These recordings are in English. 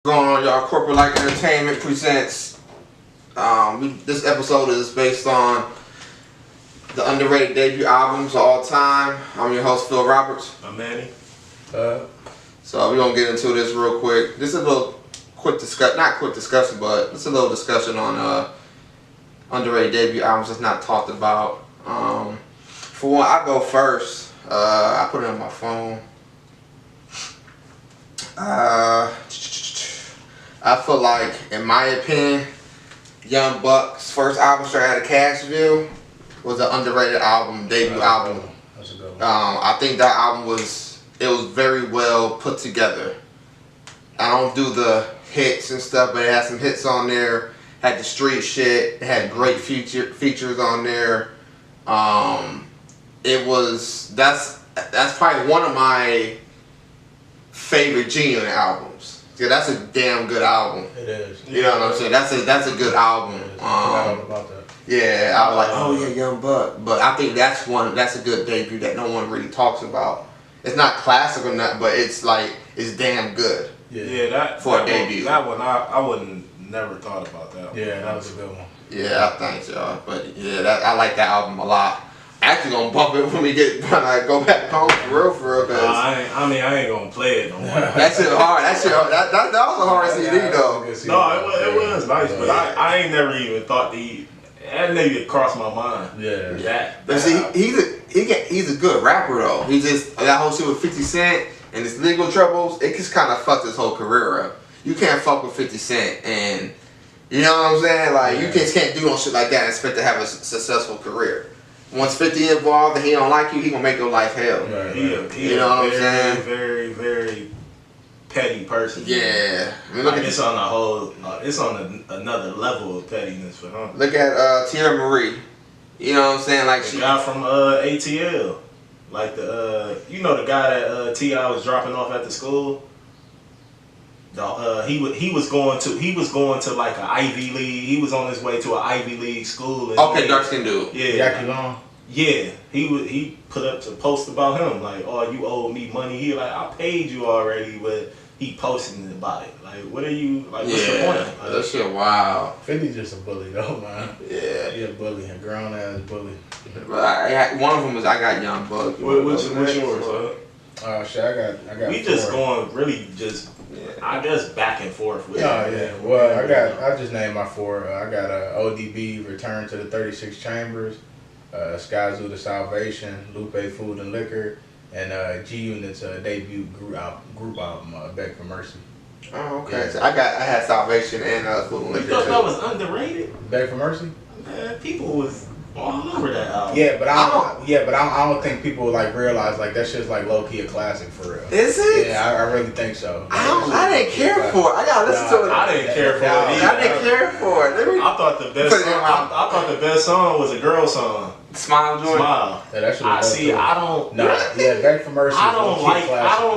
Going on, y'all? Corporate Like Entertainment presents. This episode is based on the underrated debut albums of all time. I'm your host, Phil Roberts. I'm Manny. So we're gonna get into this real quick. This is a little not quick discussion, but it's a little discussion on underrated debut albums that's not talked about. For one, I go first. I put it on my phone. I feel like, in my opinion, Young Buck's first album, Straight Outta Cashville, was an underrated album, debut album. That's a good one. I think that album was very well put together. I don't do the hits and stuff, but it had some hits on there. Had the street shit. It had great features on there. That's probably one of my favorite G-Unit albums. Yeah, that's a damn good album. It is. You know what I'm saying? That's a good album. About that. Yeah, I was like, oh yeah, Young Buck. But I think that's a good debut that no one really talks about. It's not classic or not, but it's damn good. Yeah, that for a debut. That one, I wouldn't never thought about that. Yeah, that was a good one. Yeah, thanks y'all. But yeah, I like that album a lot. Actually gonna bump it when I go back home for real. I ain't gonna play it no more. That shit hard. That was a hard CD though. No, it was nice, but I ain't never even thought that nigga crossed my mind. Yeah. But see, he's a good rapper though. He just, that whole shit with 50 Cent and his legal troubles, it just kind of fucked his whole career up. You can't fuck with 50 Cent and, you know what I'm saying? Like, you just can't do no shit like that and expect to have a successful career. Once 50 involved and he don't like you, he gonna make your life hell. Right. You know what I'm saying? Very, very petty person. Yeah. I mean, it's on another level of pettiness for him. Look at Tierra Marie. You know what I'm saying? Like, the guy from ATL. Like the guy that T.I. was dropping off at the school. He was going to like an Ivy League. He was on his way to an Ivy League school. Okay, dark skin dude. Yeah. Jackie Long. Yeah, he put up a post about him like, "Oh, you owe me money." He like, "I paid you already," but he posting about it. Like, what are you like? What's the point? Like, that shit wild. 50's just a bully though, man. Yeah. He a bully, a grown ass bully. But one of them is I got Young Buck. What's yours? Oh shit, I got. We just going really just. I guess back and forth with. Oh yeah. Well, I just named my four. I got ODB, Return to the 36 Chambers, Sky Zoo, The Salvation, Lupe, Food and Liquor, and G Unit's debut group album, Beg for Mercy. Oh, okay. Yeah. So I had Salvation and Food and Liquor. You thought that was underrated? Beg for Mercy. Man, people was all over that album. Yeah, but I don't think people like realize like that shit's like low key a classic for real. Is it? Yeah, I really think so. I didn't care for it. I gotta listen to it. I didn't care for it either. I didn't care for it. I thought the best song was a girl song. Smile Joint. Smile. Yeah, that shit was I don't. No, yeah, Beg for Mercy. I don't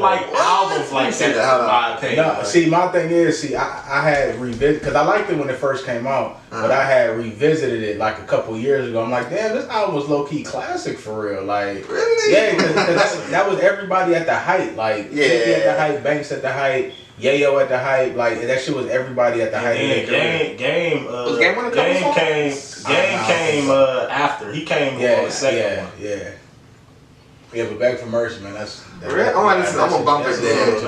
like albums like that. In my opinion. No, see, my thing is, I had revisited because I liked it when it first came out, but I had revisited it like a couple years ago. I'm like, damn, this album was low key classic for real. Like, really? Yeah, because that was everybody at the height. Like, 50 at the height, Banks at the height, Yayo at the height. Like, that shit was everybody at the height. Game came after. He came on the second one. Yeah, but Beg for Mercy, man. Really? I'm gonna bump it then.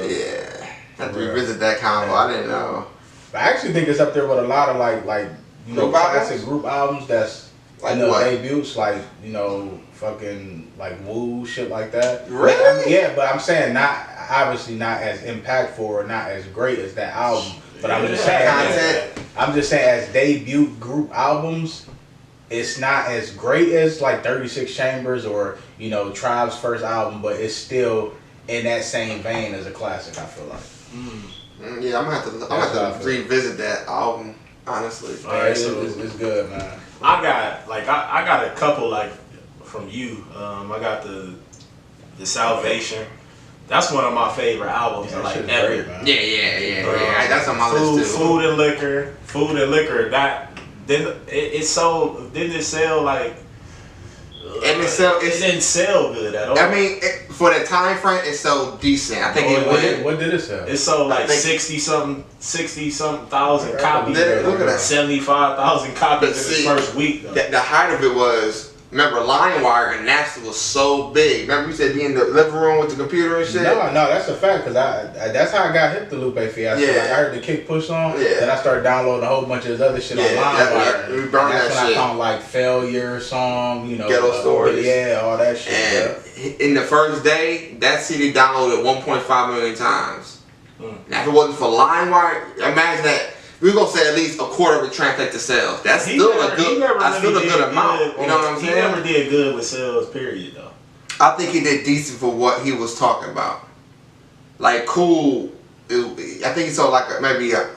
Yeah. Have to revisit that combo. I didn't know. I actually think it's up there with a lot of like classic group albums that's like debuts, like fucking like Woo shit like that. Really? But I'm saying obviously not as impactful or not as great as that album. But I'm just saying as debut group albums, it's not as great as like 36 Chambers or Tribe's first album, but it's still in that same vein as a classic. I feel like. Yeah, I'm gonna have to revisit that album. Honestly, it's good, man. I got a couple like from you. I got the Salvation. That's one of my favorite albums like ever. Great, yeah. That's on my list too. Food and Liquor. That didn't it sell like And it didn't sell good at all. I mean, for that time frame, it sold decent. I think it went. What did it sell? It sold like 60 something thousand copies. Look at that. 75,000 copies in the first week. The height of it was. Remember, LimeWire and Napster was so big. Remember, you said be in the living room with the computer and shit. No, that's a fact. Cause that's how I got hip to Lupe Fiasco. Yeah. Like, I heard the Kick Push song. Yeah. Then I started downloading a whole bunch of his other shit on LimeWire. We burned That's that when shit. I found like Failure song, Ghetto Stories. Yeah, all that shit. And in the first day, that CD downloaded 1.5 million times. Now, if it wasn't for LimeWire, imagine that. We're gonna say at least a quarter would translate to sales. That's still a good amount. You know what I'm saying? He never did good with sales, period, though. I think he did decent for what he was talking about. Like Cool, I think he sold like maybe a.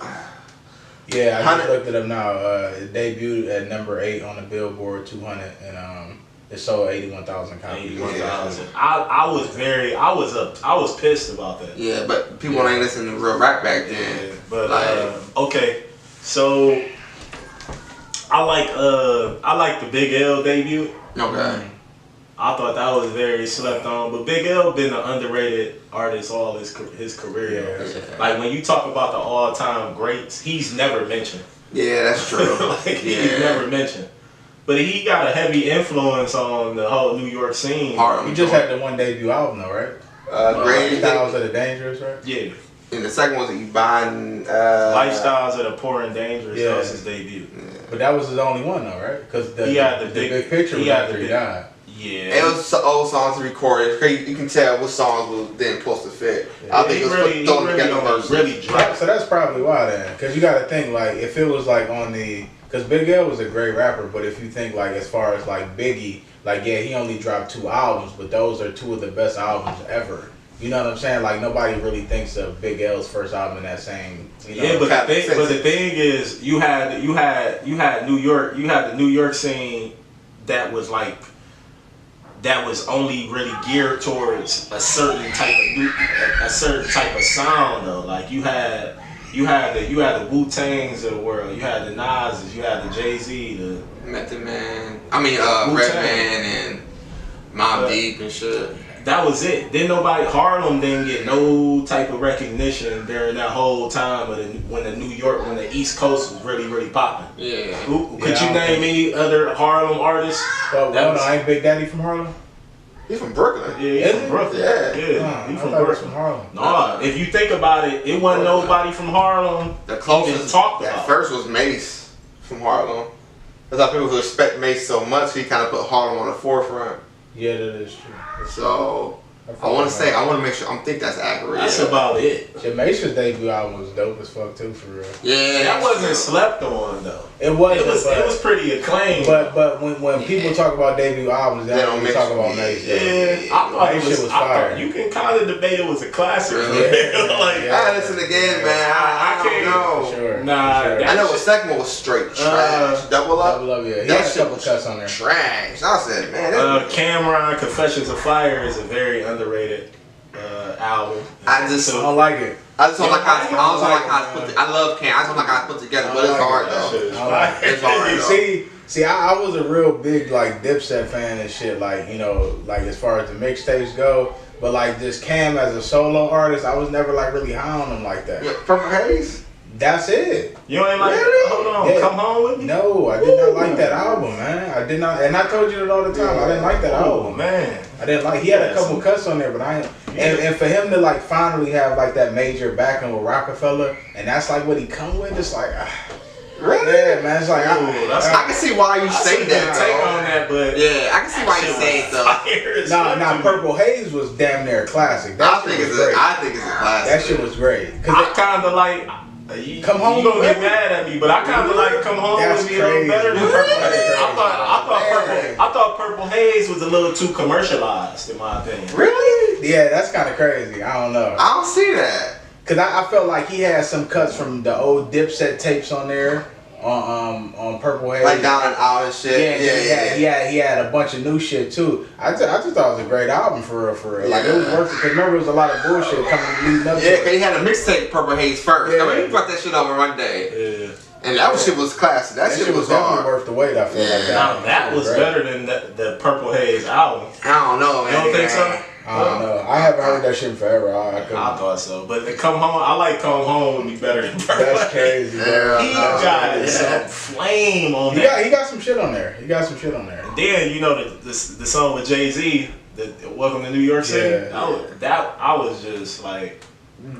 Yeah, I just looked it up now. It debuted at number 8 on the Billboard 200, and it sold 81,000 copies. 81,000. I was pissed about that. Yeah, but people ain't listening to real rap back then. Yeah, but okay, so I like the Big L debut. Okay. I thought that was very slept on, but Big L been an underrated artist all his career. Yeah. Like when you talk about the all-time greats, he's never mentioned. Yeah, that's true. He's never mentioned. But he got a heavy influence on the whole New York scene. He just had the one debut album though, right? Great Lifestyles of the Dangerous, right? Yeah. And the second one was you buying Lifestyles of the Poor and Dangerous. That was his debut. Yeah. But that was his only one though, right? Because the big picture was after he died. Yeah. It was old songs recorded. You can tell what songs was then supposed to fit. Yeah. I think it was throwing together verses. So that's probably why then. Because you got to think like if it was like on the. Because Big L was a great rapper, but if you think like as far as like Biggie, like yeah, he only dropped 2 albums, but those are 2 of the best albums ever. You know what I'm saying? Like nobody really thinks of Big L's first album in that same. You know, yeah, but the thing is, you had New York, you had the New York scene that was like. That was only really geared towards a certain type of sound though. Like you had the Wu-Tangs of the world, you had the Nas's, you had the Jay-Z, the Method Man. I mean Redman and Mobb Deep and shit. That was it. Harlem didn't get no type of recognition during that whole time when the East Coast was really, really popping. Yeah. Could you name any other Harlem artists? Ain't Big Daddy from Harlem? He's from Brooklyn. Yeah, he's from Brooklyn. Yeah. He's from Brooklyn. From Harlem. Nah, if you think about it, it wasn't nobody from Harlem. The closest talked about. At first was Mace from Harlem. That's why people respect Mace so much. He kind of put Harlem on the forefront. Yeah, that is true. So I want to make sure. I think that's accurate. That's about it. Jamaisha's debut album was dope as fuck too, for real. Yeah, that wasn't slept on though. It was. It was pretty acclaimed. But when people talk about debut albums, they don't talk about Mace. Yeah, I thought it was fire. You can kind of debate it was a classic. I listen again, man. I can't know. For sure. Nah, for sure. I know the second one was straight trash. Double Up. Yeah. He had a couple cuts on there. Trash. I said, man. Cameron Confessions of Fire is a very underrated album. I don't like it. I just don't like how it's put. I love Cam. I just don't like how it's put together, but it's hard though. It's hard. See, I was a real big like Dipset fan and shit. Like like as far as the mixtapes go, but like just Cam as a solo artist, I was never like really high on him like that. Yeah, Purple Haze. That's it. You ain't like really? Hold on, Come Home With Me? No, I did not like that album, man. I did not, and I told you that all the time. I didn't like that album, man. I didn't like. He had a couple cuts on there, but and for him to like finally have like that major backing with Rockefeller, and that's like what he come with. It's like, really? Yeah, man. It's like I can see why you say that. Take on that, but yeah, I can see why you say it though. Nah, Purple Haze was damn near a classic. I think it's a classic. That shit was great. I kind of like. Come Home. You gonna get mad at me, but I kind of like Come Home With Me a little better than Purple Haze. I thought Purple Haze was a little too commercialized, in my opinion. Really? Yeah, that's kind of crazy. I don't know. I don't see that. Cause I felt like he had some cuts from the old Dipset tapes on there. On Purple Haze. Like Down and Out and shit. Yeah. He had a bunch of new shit too. I just thought it was a great album for real. Like it was worth it. Cause remember it was a lot of bullshit coming leading up to it. Yeah, cause he had a mixtape Purple Haze first. Yeah. I mean, he brought that shit over one day. Yeah. And that shit was classic. That shit was definitely hard. worth the wait. I feel like Now that was better than the Purple Haze album. I don't know, man. You don't think so? I don't know. I haven't heard that shit in forever. I thought so, but Come Home, I like Come Home would be better than Purple. That's crazy, bro. He got some flame on that. He got some shit on there. And then you know the song with Jay-Z, the Welcome to New York City. Yeah. I was just like,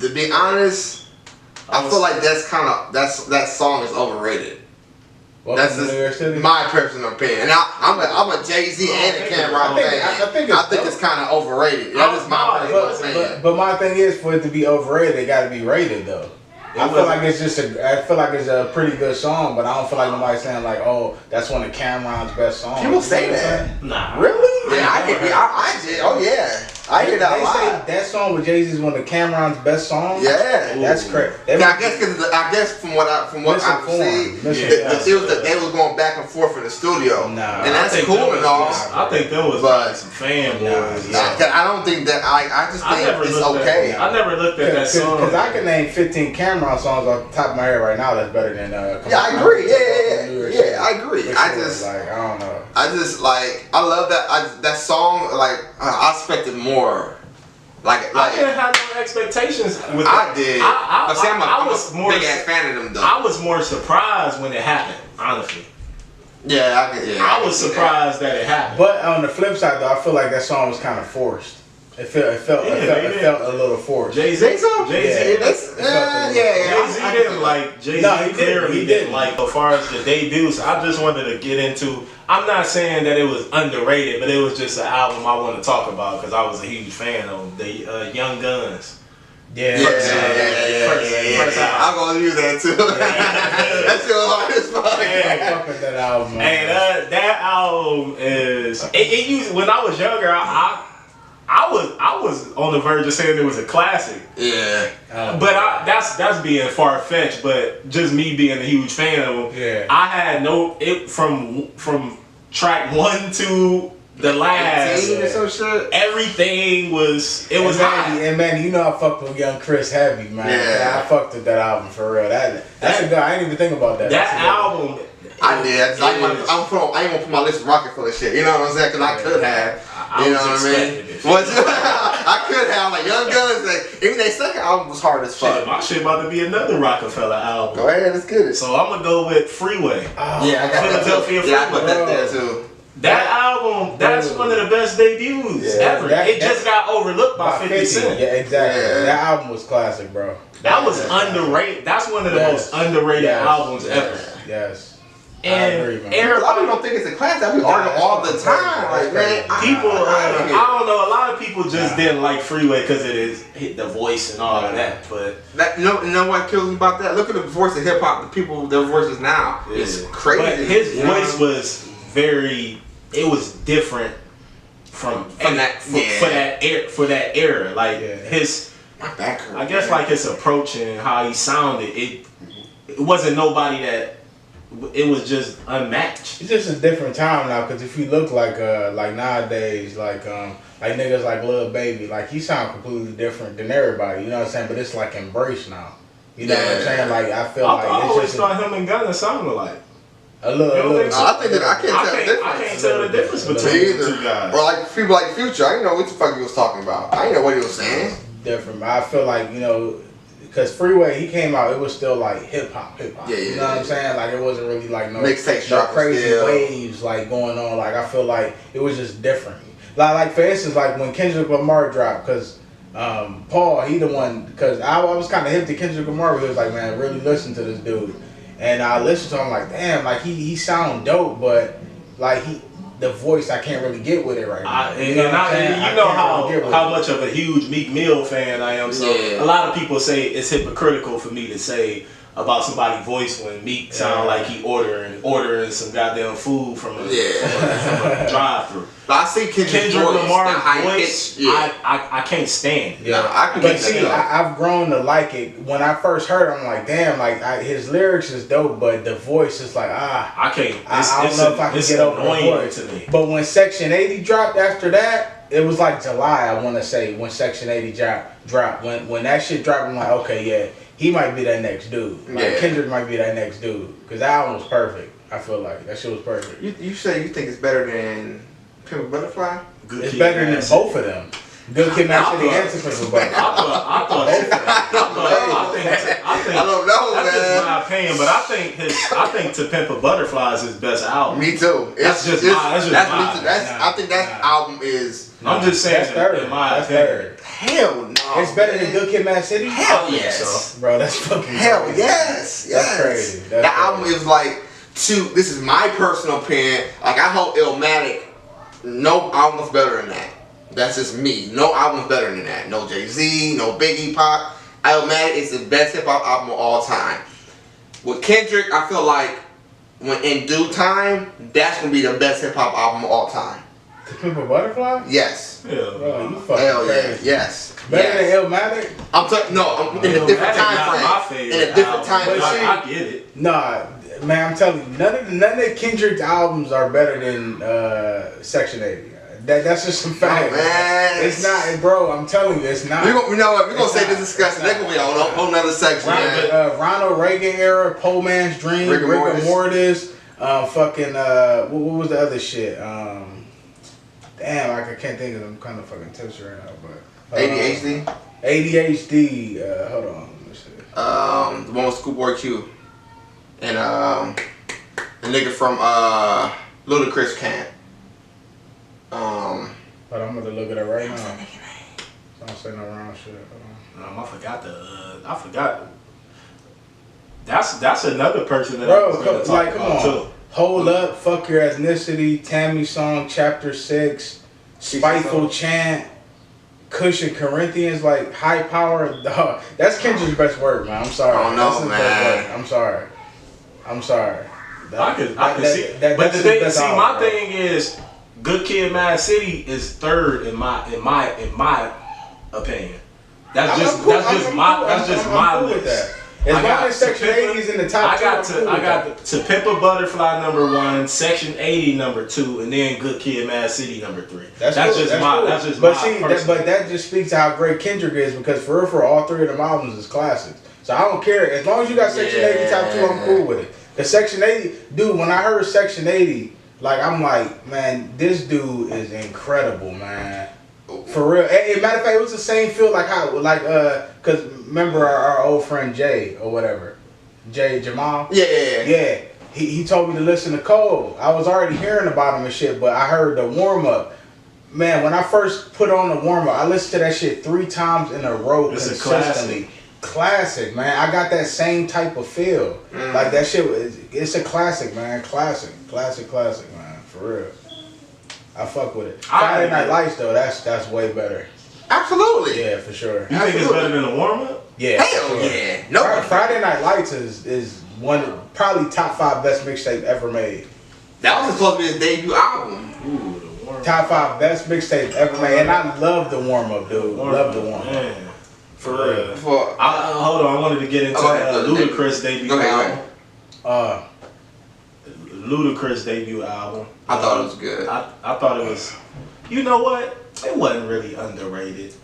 to be honest, I feel like that song is overrated. That's just my personal opinion. And I'm a Jay-Z and a Cameron fan. I think it's kind of overrated. That is my personal opinion. But my thing is, for it to be overrated, it got to be rated though. I feel like it's a pretty good song, but I don't feel like nobody's saying like, oh, that's one of Cameron's best songs. People say that. Nah. Really? Yeah, I did. Oh yeah. I hear that a lot. They say that song with Jay-Z is one of Cameron's best songs. Yeah, that's crazy. I guess from what I've seen, they was going back and forth in the studio, and that's cool and all. I think there was like some fanboys. I don't think that. I just think it's okay. I never looked at that song because I can name 15 Cameron songs off the top of my head right now that's better than. I agree. Yeah, I agree. Sure. I just like I don't know. I love that song. Like I expected more. Like I didn't have no expectations with that. I did. I'm a big ass fan of them though. I was more surprised when it happened, honestly. Yeah, I was surprised that it happened. But on the flip side though, I feel like that song was kind of forced. It felt a little forced. Jay-Z, Jay-Z didn't like Jay-Z. He didn't like as far as the debuts. I just wanted to get into. I'm not saying that it was underrated, but it was just an album I want to talk about because I was a huge fan of the Young Guns. First album. I'm gonna use that too. That's your hardest part. Yeah, fuck with that album. And that album is. It used when I was younger. I was on the verge of saying it was a classic. Yeah. But that's being far fetched. But just me being a huge fan of them, I had from track 1 to the last. Or some shit. Everything was hot. And man, you know I fucked with Young Chris heavy, man. Yeah. I fucked with that album for real. That's a good. I didn't even think about that. That album. I did. I ain't gonna put my list of Rockefeller shit. You know what I'm saying? Because I could have. You know what I mean? I could have. Like Young Guns. Like, even their second album was hard as fuck. My shit about to be another Rockefeller album. Go ahead, let's get it. So I'm gonna go with Freeway. I got Philadelphia Freeway. Yeah, I put that there too. That album, that's one of the best debuts ever. It just got overlooked by 50 Cent. Yeah, exactly. Yeah. That album was classic, bro. That was underrated. That's one of the most underrated albums ever. Yes. And everybody don't think it's a classic. We argue all the time. Like, man, people, I don't know. A lot of people just didn't like Freeway because it is the voice and all of that. But you know what kills me about that? Look at the voice of hip hop. The people, their voices now, it's crazy. But his voice was very. It was different from that for that era. Like his, I guess like his approach and how he sounded. It wasn't nobody that. It was just unmatched. It's just a different time now, because if you look like nowadays, like niggas like Lil Baby, like he sound completely different than everybody. You know what I'm saying? But it's like embraced now. You know what I'm saying? Like I feel like I always thought him and Gunna sounded alike. A little. I think that I can't tell the difference between the two guys. Or like people like Future, I didn't know what the fuck he was talking about. I didn't know what he was saying. Different. I feel like, you know, because Freeway, he came out, it was still like hip hop. Yeah. You know what I'm saying? Like it wasn't really like no crazy waves like going on. Like I feel like it was just different. Like for instance, like when Kendrick Lamar dropped, because Paul, he the one, because I was kind of hip to Kendrick Lamar. He was like, man, really listen to this dude. And I listened to him like, damn, like he sound dope, but like the voice I can't really get with it right now. You know how much of a huge Meek Mill fan I am. So a lot of people say it's hypocritical for me to say about somebody's voice when Meek sound like he ordering some goddamn food from a drive-through. But I see Kendrick Lamar's voice. I can't stand. I've grown to like it. When I first heard it, I'm like, damn, like his lyrics is dope, but the voice is like, I can't. I don't know if I can get over the voice. To me. But when Section 80 dropped after that, it was like July, I want to say, when Section 80 dropped. When that shit dropped, I'm like, okay, yeah. he might be that next dude. Like Yeah. Kendrick might be that next dude. Because that album was perfect. I feel like that shit was perfect. You say you think it's better than Pimp a Butterfly? Good It's Kid, better than Mad City. both of them. Good Kid, Mad City, and To Pimp a Butterfly. I don't know, That's man. just my opinion, but I think To Pimp a Butterfly is his best album. Me too. That's just mine. I think that album is. I'm just saying, That's third. in my That's opinion. third. Hell no. It's better than Good Kid, Mad City? Hell I think yes. so. Bro, that's fucking Hell crazy. yes. That's crazy. That's That crazy. album is like this is my personal opinion. Like I hope Illmatic, no album's better than that. That's just me. No album's better than that. No Jay-Z, no Biggie, Pop. Illmatic is the best hip hop album of all time. With Kendrick, I feel like when in due time, that's gonna be the best hip hop album of all time. To Pimp a Butterfly? Yes. Hell, Bro, you fucking Hell yeah. crazy. Yes. Better yes. than Illmatic? I'm in a different time frame. In a different time But frame. see- I get it. Nah, man, I'm telling you, none of Kendrick's albums are better than Section 80. That's just some facts. man. It's not, bro. I'm telling you, it's not. You know what? We're gonna It's save this not. discussion. It's That's gonna be a whole nother section, man. Ronald Reagan era, Poor Man's Dream, Rigor Mortis, fucking what was the other shit? Damn, I can't think of them. I'm kind of fucking tipsy right now, but ADHD. ADHD. Hold on, let me see. The one with Schoolboy Q, and the nigga from Ludacris Camp. But I'm gonna look it up right now. Don't say no wrong shit. I forgot. That's another person that I Bro, was gonna talk like, about come on. too. Hold Up, Fuck Your Ethnicity, Tammy Song, Chapter 6, Spiteful Chant, Cushion Corinthians, like High Power. Dog. That's Kendrick's best work, man. I'm sorry. I don't know, That's his man. best work. I'm sorry. I can see. But that's the his thing, best see, album, my bro. thing is, Good Kid, Mad City is third in my opinion. That's just my cool with list. that. As I long got as Section To Pimp a- 80 is in the top I got two, to I'm cool I with got that. To Pimp a Butterfly number 1, Section 80 number 2, and then Good Kid, Mad City number 3. That's cool, just that's my cool. that's just but my see, personal. but that just speaks to how great Kendrick is, because for real, all three of them albums is classics. So I don't care as long as you got Section 80 top 2, I'm cool with it. The Section 80, dude. When I heard Section 80, like I'm like, man, this dude is incredible, man. For real. Matter of fact, it was the same feel like how, cause remember our old friend Jay or whatever, Jay Jamal. Yeah. He told me to listen to Cole. I was already hearing about him and shit, but I heard the warm up. Man, when I first put on the warm up, I listened to that shit 3 times in a row It's a consistently. Classic, man. I got that same type of feel. Like that shit. It's a classic, man. Classic, man. For real. I fuck with it. Friday Night Lights though, that's way better. Absolutely. Yeah, for sure. You think it's better than the warm up? Yeah. Hell for sure. yeah. No. Friday Night Lights is probably top 5 best mixtape ever made. That was supposed to be his debut album. Ooh, the warm up. Top 5 best mixtape ever made, and I love the warm up, dude. Love the warm up. Man. For real. For Hold on, I wanted to get into Ludacris debut album. Ludacris debut album. I thought it was good. I thought it was. You know what? It wasn't really underrated.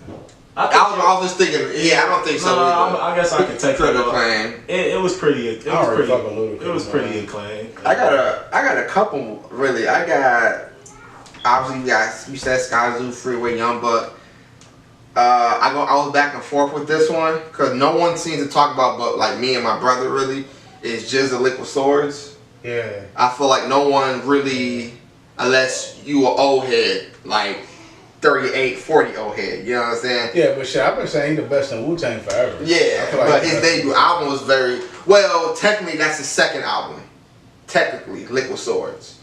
I was just thinking. Yeah, I don't think so. I guess I could take Critical it. acclaim. It was pretty. It was pretty man. acclaimed. I got a couple really. I got obviously you said Sky Zoo, Freeway, Young Buck. I was back and forth with this one because no one seems to talk about, but like me and my brother really is just the Liquid Swords. Yeah. I feel like no one really, unless you an old head, like 38, 40 old head. You know what I'm saying? Yeah, but shit, I've been saying he the best in Wu-Tang forever. Yeah, I feel like but his debut album was very well. Technically, that's his second album. Technically, Liquid Swords.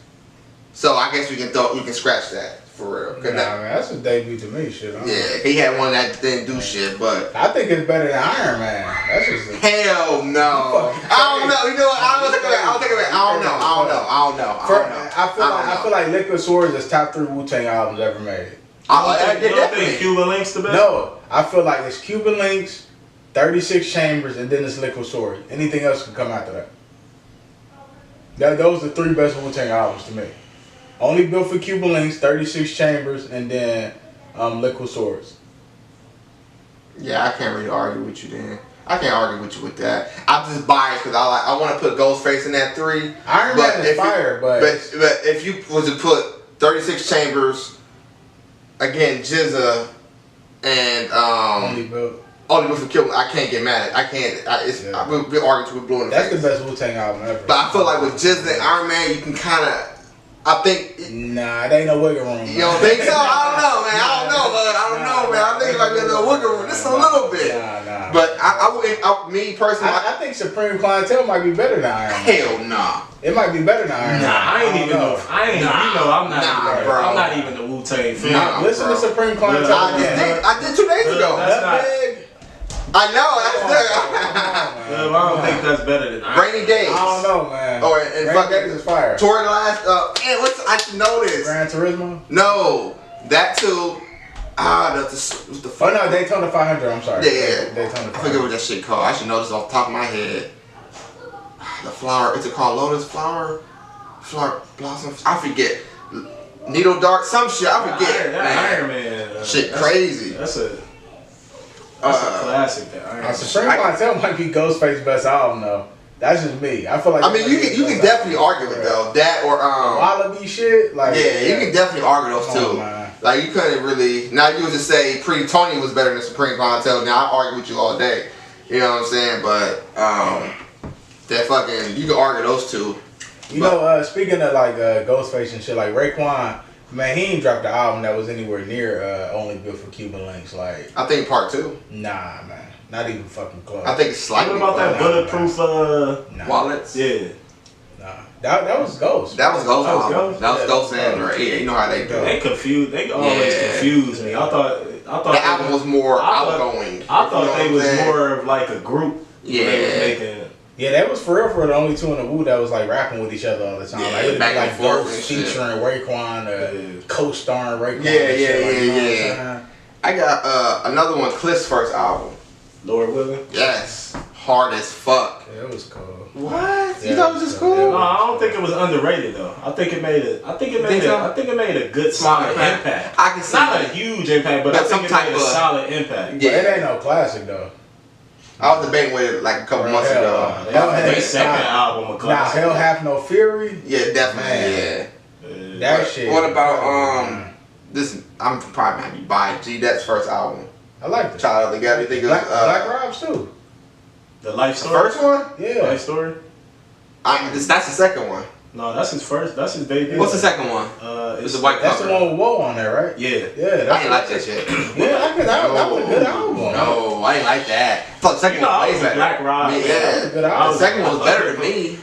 So I guess we can scratch that for real. Nah, man, that's his debut to me, shit. Yeah, he had one that didn't do shit, but I think it's better than Iron Man. That's just hell no. I don't know. You know what? I'll take it back. I don't know. I feel like Liquid Swords is top 3 Wu-Tang albums ever made. You don't think Cuban Link's the best? No, I feel like it's Cuban Links, 36 Chambers, and then it's Liquid Swords. Anything else can come after that. Those are the 3 best Wu-Tang albums to me. Only built for Cuban Links, 36 Chambers, and then Liquid Swords. Yeah, I can't really argue with you then. I can't argue with you with that. I'm just biased because I want to put Ghostface in that 3. Iron Man is fire, but if you was to put 36 Chambers, again, Jizza, and Only Built for Kill, I can't get mad at. I can't. We're arguing till we're blue in the That's face. the best Wu-Tang album ever. But I feel like with Jizza and Iron Man, you can kind of. I think. Nah, it ain't no wiggle room. You don't think so? I don't know, man. I don't know, man. I think it might be a little wiggle room. Just a little bit. Nah. But I wouldn't. Me personally, I think Supreme Clientele might be better than Iron Man. Hell nah. It might be better than Iron Man. Nah, I ain't even know. You know, I'm not. Nah, bro. I'm not even a Wu-Tang fan. Nah, Listen bro. to Supreme Clientele. I did 2 days ago. That's not. Big. I know. I don't think that's better than Iron Man. Rainy Days. I don't know, man. Oh, and Rainy fucking Days is fire. Toward the last. Man, I should know this. Gran Turismo. No, that too. The Oh fuck. no, Daytona 500. I'm sorry. Yeah. Daytona I 500. forget what that shit called. I should know this off the top of my head. The flower. Is it called Lotus Flower? Flower Blossom. I forget. Needle Dark. Some shit. I forget. Iron Man. Shit crazy. That's a classic. That Iron Man. Supreme Clientele might be Ghostface's best album though. That's just me. I feel like. I mean, you can definitely argue it though. That or Wallaby shit. Like yeah, you can definitely argue those Come on, two. man. Like you couldn't really. Now you would just say Tony was better than Supreme Clientele. Now I argue with you all day. You know what I'm saying? But that fucking you can argue those two. You know, speaking of like Ghostface and shit, like Raekwon, man, he ain't dropped an album that was anywhere near Only Built for Cuban Links. Like, I think part 2. nah, man, not even fucking close. I think it's slightly. What about that bulletproof wallets? Yeah. Nah, that was Ghost. That was Ghost. That was Ghost? That was Yeah, Ghost that was and Ghost. yeah, you know how they do. They confused. They always confuse me. I thought The album was more outgoing. I thought You know they what I'm was saying? more of like a group. Yeah. They was making. Yeah, that was for real the only two in the Wu that was like rapping with each other all the time. Yeah, like it'd be back and like forth Ghost and shit. featuring Raekwon, co-starring Raekwon. Yeah, and shit, like, you know what I'm yeah. saying? I got another one. Cliff's first album. Lord willing. Yes, hard as fuck. Yeah, it was cool. What? Yeah, You thought it was just yeah. cool? No, I don't think it was underrated though. I think it made a. I think it made a good solid impact. I can see Not a that. huge impact, but I Some think it type made a of- solid impact. But Yeah. it ain't no classic though. I was debating with it like a couple months hell, ago. Their second album, a Nah, classic. Hell Have No Fury. Yeah, definitely. Man. Yeah. That shit. What about man. this? I'm probably might be biased. G, that's first album. I like it. Child of the Gap. You think it was Black Robs too. The life the story. first one? Yeah. Life story. That's the second one. No, that's his first. That's his debut. What's the second one? It's the white That's cover. the one with Woe on there, right? Yeah. Yeah. That's I ain't like that shit. Yeah, that was a good album. No, I ain't like that. I thought the second You know, one I was was way a better. Black Rob. Yeah, Good the album. second one was better than me.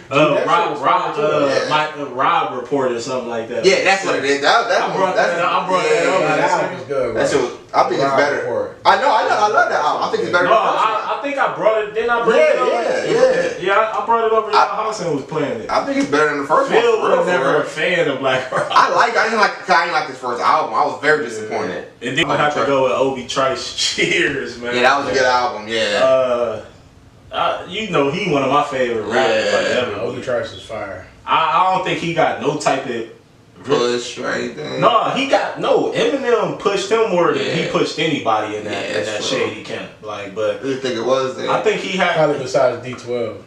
Rob Report or something like that. Yeah, that's what it is. That I brought that up. That album was good, bro. That shit was, I think it's Rob better. Report. I know, I love that album. I think it's better No, than the first one. I think I brought it. Didn't I bring it over? Yeah, I brought it over to your house and was playing it. I think it's better than the first one. Phil for real, was for never real. a fan of Black Rob. I didn't like his first album. I was very disappointed. And then we have to go with Obi Trice. Cheers, man. Yeah, that was a good album. Yeah. You know, he one of my favorite rappers like ever. Obi Trice is fire. I don't think he got no type of Push or anything. No, he got no. Eminem pushed him more than he Yeah. pushed anybody in that Yeah, in that that's true. shady camp. Like, but Who do you think it was then? I think he had. Probably besides D12.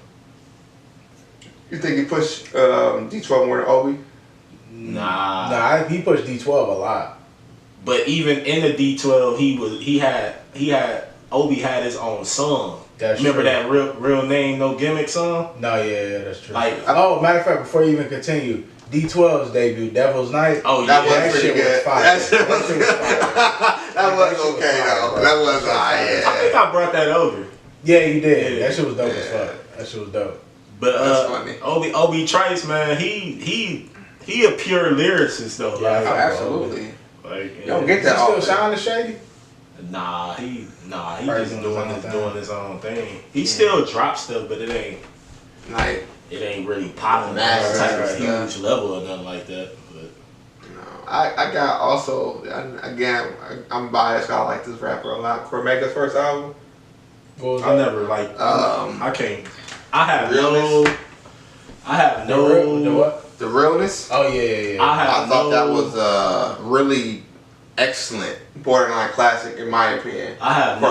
You think he pushed D12 more than Obi? Nah. He pushed D12 a lot. But even in the D12, he had Obi had his own song. That's Remember true. that real name, no gimmick song? No, yeah, that's true. Like, oh, matter of fact, before you even continue, D12's debut, Devil's Night. oh That yeah, was pretty shit good. was fire. That shit was That shit good. was fire. That was That shit was okay fire, though. bro. That was That shit was fire. I yeah. think I brought that over. Yeah, you did. Yeah. That shit was dope as Yeah. fuck. That shit was dope. But That's funny. Obi Trice, man, he a pure lyricist though. Yeah, Like, Oh, absolutely. like, You don't get Is he that still often. shining shady? Nah, he Probably just doing doing his own thing. He still drops stuff, but it Like, ain't really popping on Massive that type of stuff. huge level or nothing like that. But you know, I got also, again, I'm biased. I like this rapper a lot. Cormega's first album. What was I that? never like. Um, I can't. I have Realness? The what? The Realness. Oh, yeah. I have I thought that was really excellent, borderline classic in my opinion. I have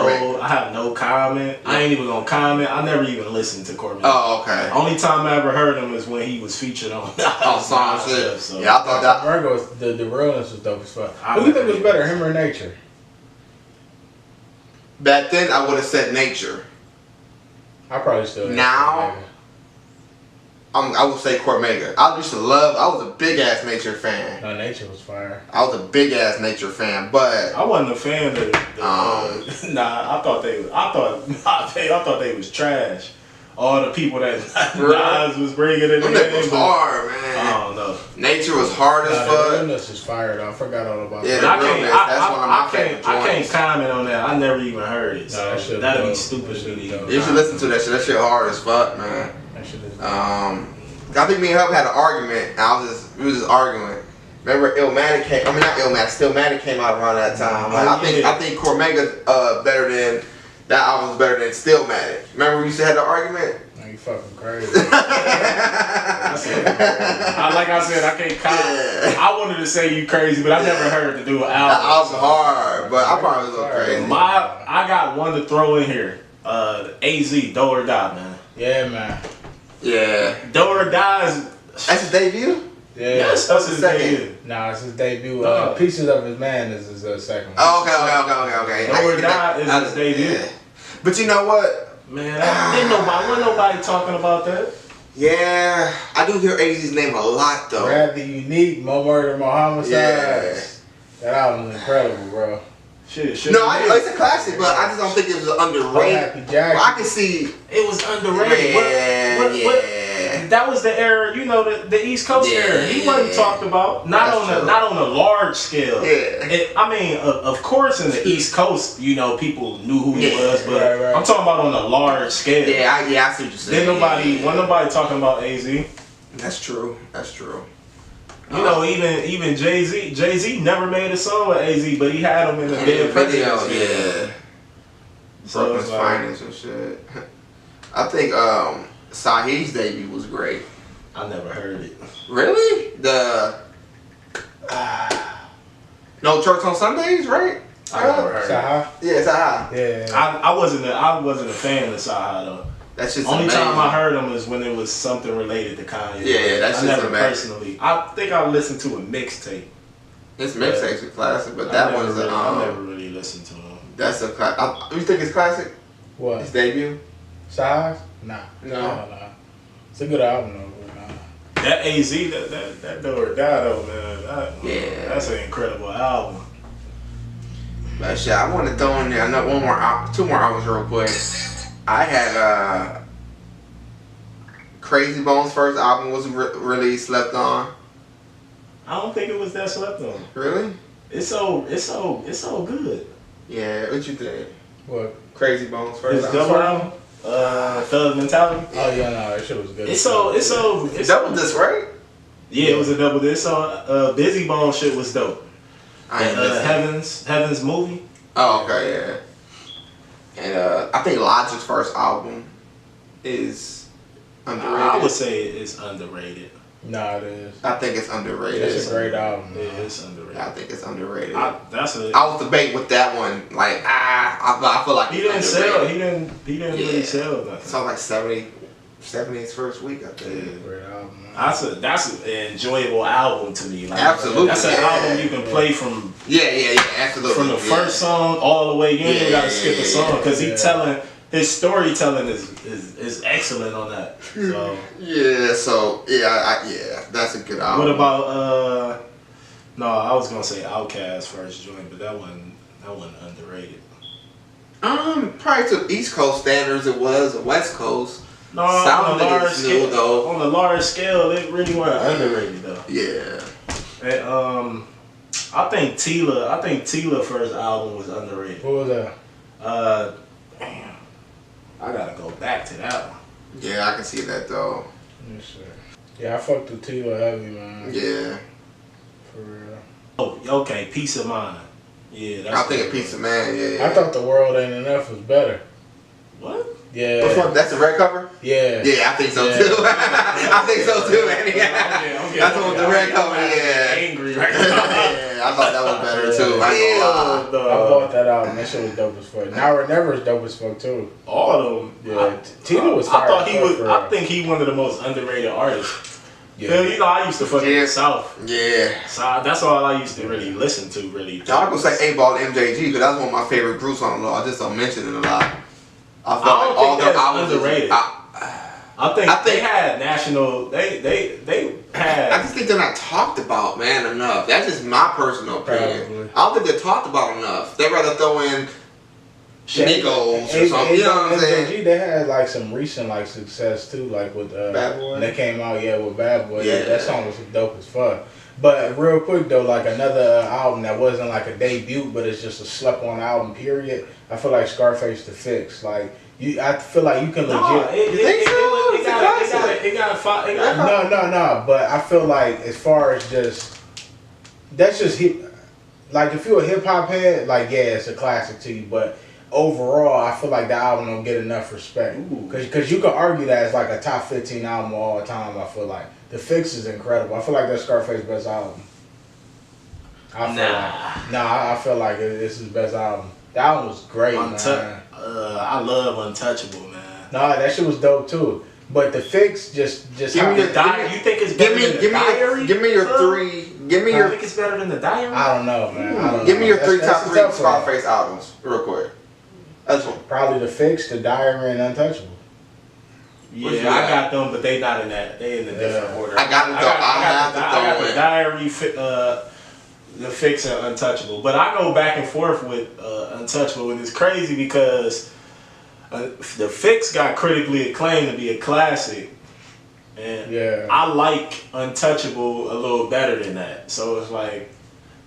no comment. I ain't even gonna comment. I never even listened to Cormega. Oh, okay. The only time I ever heard him is when he was featured on song shit. So. Yeah, I thought that Virgo was the realness was dope as fuck. Who do you think was better, him or Nature? back then I would have said Nature. I probably still. Now, I would say Cormega. I was a big ass Nature fan. No, Nature was fire. I was a big ass Nature fan, but I wasn't a fan of I thought they was trash. All the people that Nas was bringing in the game was hard, man. I don't know. Nature was hard as fuck. The realness was fire though. I forgot all about that. that. That's one of my favorite joints. I can't comment on that. I never even heard it. So No, that'd be stupid to me. You should listen to that shit. That shit hard as fuck, man. That shit is I think me and Hub had an argument. We was just arguing. Remember Stillmatic came out around that time. Like, I think Cormega better than that album's better than Stillmatic. Remember we used to have the argument? you fucking crazy. Like I said, I can't comment. I wanted to say you crazy, but I never heard to do an album. That album's hard, but I probably was a little crazy. I got one to throw in here. AZ, Do or Die, man. Yeah, man. Yeah. Do or Die is... That's his debut? Yeah. Yes, that's his debut. Nah, it's his debut. Pieces of His Man is his second one. Oh, okay. Do or Die is his debut. Yeah. But you know what? Man, wasn't nobody talking about that. Yeah, I do hear AZ's name a lot though. Rather Unique, More Murder, More Homicides. Yeah. That album's incredible, bro. Shit. No, it's a classic, but I just don't think it was underrated. Well, I can see it was underrated. What? That was the era, the East Coast era. He wasn't talked about, not on a large scale. Yeah. Of course, in the East Coast, people knew who he was, but right. I'm talking about on a large scale. Yeah, I see what you're saying. Wasn't nobody talking about AZ. That's true. Even Jay-Z never made a song with AZ, but he had him in the video. Yeah. So Brooklyn's Finest and shit. I think Sahih's debut was great. I never heard it. Really? No Church on Sundays, right? I never heard Saha? it. Yeah, Saha. Yeah. I wasn't a fan of Saha though. That's just only amazing. time I heard him was when it was something related to Kanye. Yeah, that's I just never amazing. Personally. I think I listened to a mixtape. His mixtape's a classic, but that one's I never really listened to him. That's a classic. You think it's classic? What? His debut? Saha? Nah. No. It's a good album though. That AZ, that Do or Die though, man. That's an incredible album. But shit, I want to throw in there. I know two more albums real quick. I had Crazy Bones' first album was released, Slept On. I don't think it was that slept on. Really? It's so good. Yeah, what you think? What? Crazy Bones' first His double album, Thug Mentality. Oh yeah, no, that shit was good. It's double disc, right? Yeah, it was a double disc. So Busy Bone shit was dope. Heaven's movie. Oh, okay, yeah. And I think Logic's first album is underrated. I would say it's underrated. Nah, it is. I think it's underrated. It's a great album. Yeah, it's underrated. I think it's underrated. I was debating with that one. Like, I feel like he didn't sell. He didn't really sell nothing. It's like 70 its first week, I think. Yeah, great album. That's an enjoyable album to me. Like, absolutely. That's an album you can play from. Yeah, absolutely. From the first song all the way, you ain't gotta skip a song because his storytelling is excellent on that. So that's a good album. What about no, I was gonna say Outkast's first joint, but that one underrated. Probably to East Coast standards it was, or West Coast. No, on the large scale, it really wasn't underrated though. Yeah. And I think Tila first album was underrated. What was that? Damn. I gotta go back to that one. Yeah, I can see that though. Yeah, I fucked with Tila heavy, man. Yeah. For real. Oh, okay, Peace of Mind. Yeah, that's I think a Piece of Man, yeah. I thought The World Ain't Enough was better. What? Yeah. Which one? That's the red cover? Yeah. Yeah, I think so too. I think so too, man. That's the one with the red cover, yeah. Angry right now. Yeah, I I thought that was better too. I ain't gonna lie. I bought that album. That shit was dope as fuck. Now or Never is dope as fuck too. All of them. Yeah, Tina was. I thought he was. I think he one of the most underrated artists. Yeah, you know, I used to fuck with the South. Yeah. So that's all I used to really listen to. Really. I'm gonna say 8 Ball MJG because that's one of my favorite groups on the law. I just don't mention it a lot. I feel like all their albums underrated. I think they had national. They had. I just think they're not talked about, man, enough. That's just my personal opinion. Probably. I don't think they're talked about enough. They'd rather throw in Nico's or something. You know what I'm saying? They had like some recent like success too, like with Bad Boy. when they came out, with Bad Boy. Yeah. That song was dope as fuck. But real quick though, like another album that wasn't like a debut, but it's just a slept on album. Period. I feel like Scarface The Fix. Like I feel like you can legit. No, it got No. But I feel like as far as just that's just hip. Like if you're a hip hop head, like it's a classic to you. But overall, I feel like the album don't get enough respect. Because you could argue that it's like a top 15 album of all time. I feel like The Fix is incredible. I feel like that's Scarface's best album. I feel like it's his best album. The album was great, man. I love Untouchable, man. Nah, that shit was dope too. But The Fix just give me your diary. You think it's better than the diary? Give me your three. Give me your. I think it's better than the diary. I don't know, man. Give me your top three Scarface albums, real quick. That's one. Probably The Fix, The Diary, and Untouchable. Yeah, I got them, but they not in that. They in a different order. I got the diary, The Fix, and Untouchable. But I go back and forth with Untouchable, and it's crazy because The Fix got critically acclaimed to be a classic, and I like Untouchable a little better than that. So it's like,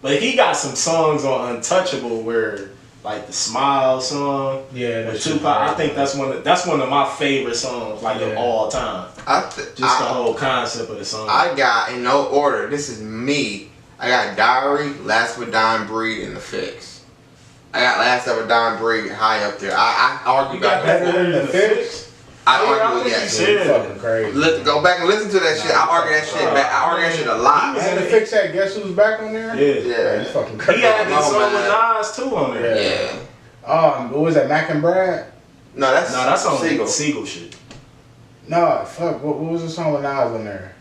but he got some songs on Untouchable where. Like the Smile song, with Tupac. I think that's one of my favorite songs, like of all time. The whole concept of the song. I got in no order. This is me. I got Diary, Last of a Dying Breed, and The Fix. I got Last of a Dying Breed high up there. I argue about that. Better than The Fix. I argue with that shit. Fucking crazy. Go back and listen to that shit. I argue that shit back. I argue that shit a lot. And The Fix had Guess Who's Back on there? Yeah. He's fucking crazy. He had this song with Nas too on there. Yeah. What was that, Mac and Brad? No, that's on Siegel shit. No, fuck. What was the song with Nas on there?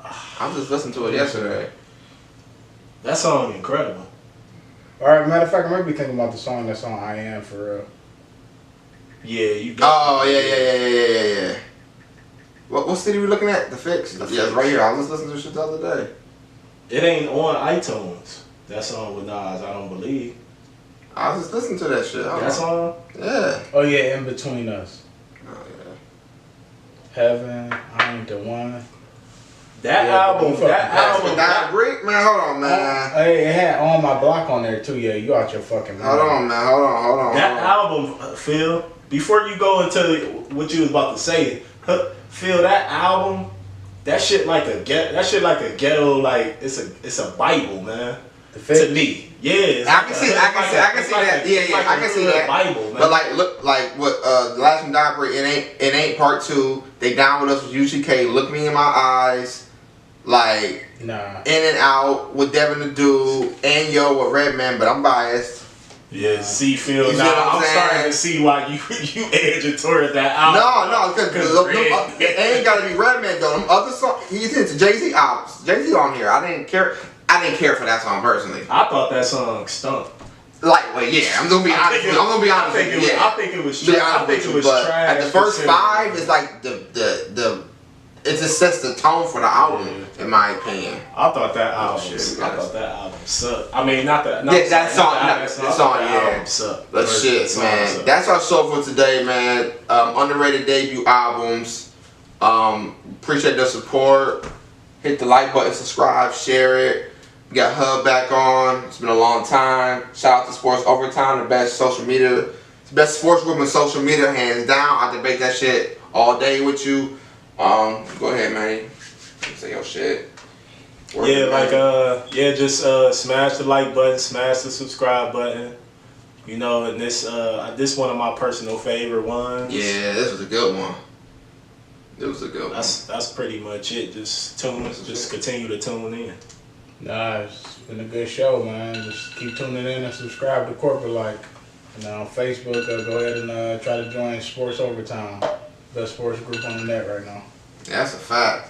I was just listening to it yesterday. That song incredible. Alright, matter of fact, I might be thinking about the song that's on I Am for real. Yeah, you got yeah. What city we looking at? The Fix? Yeah, it's right here. I was just listening to shit the other day. It ain't on iTunes. That song with Nas, I don't believe. I was just listening to that shit. That song? Yeah. Oh yeah, In Between Us. Oh yeah. Heaven, I Ain't the One. That album. That break, man. Hold on, man. Hey, it had On My Block on there too. Yeah, you out your fucking mind. Hold on, man. Hold on. That album, Phil. Before you go into what you was about to say, Phil, that album, that shit like a ghetto, like it's a Bible, man. To me, yeah. I can see that. Yeah. I can see that. Bible, man. But like what The Last One Died Break. It ain't part 2. They Down With Us with UGK. Look Me in My Eyes. Like In and Out with Devin the Dude and Yo with Redman. But I'm biased. Yeah, see, Phil. Now I'm starting to see why you edging toward that album. No, because it ain't gotta be Redman though. Them other songs, he's into Jay-Z albums. Jay-Z on here. I didn't care for that song personally. I thought that song stunk. Lightweight, yeah. I'm gonna be honest. I think it was trash. At the first 5, it's like the it just sets the tone for the album, in my opinion. I thought that album sucked. I mean, that song sucked. But shit, man. That's our show for today, man. Underrated debut albums. Appreciate the support. Hit the like button, subscribe, share it. We got Hub back on. It's been a long time. Shout out to Sports Overtime, the best social media, best sports group in social media, hands down. I debate that shit all day with you. Go ahead, man. Say your shit. Just smash the like button, smash the subscribe button. You know, and this one of my personal favorite ones. Yeah, this was a good one. It was a good one. That's pretty much it. Just continue to tune in. Nah, it's been a good show, man. Just keep tuning in and subscribe to Corporate Like. And on Facebook, go ahead and try to join Sports Overtime. Best sports group on the net right now. That's a fact.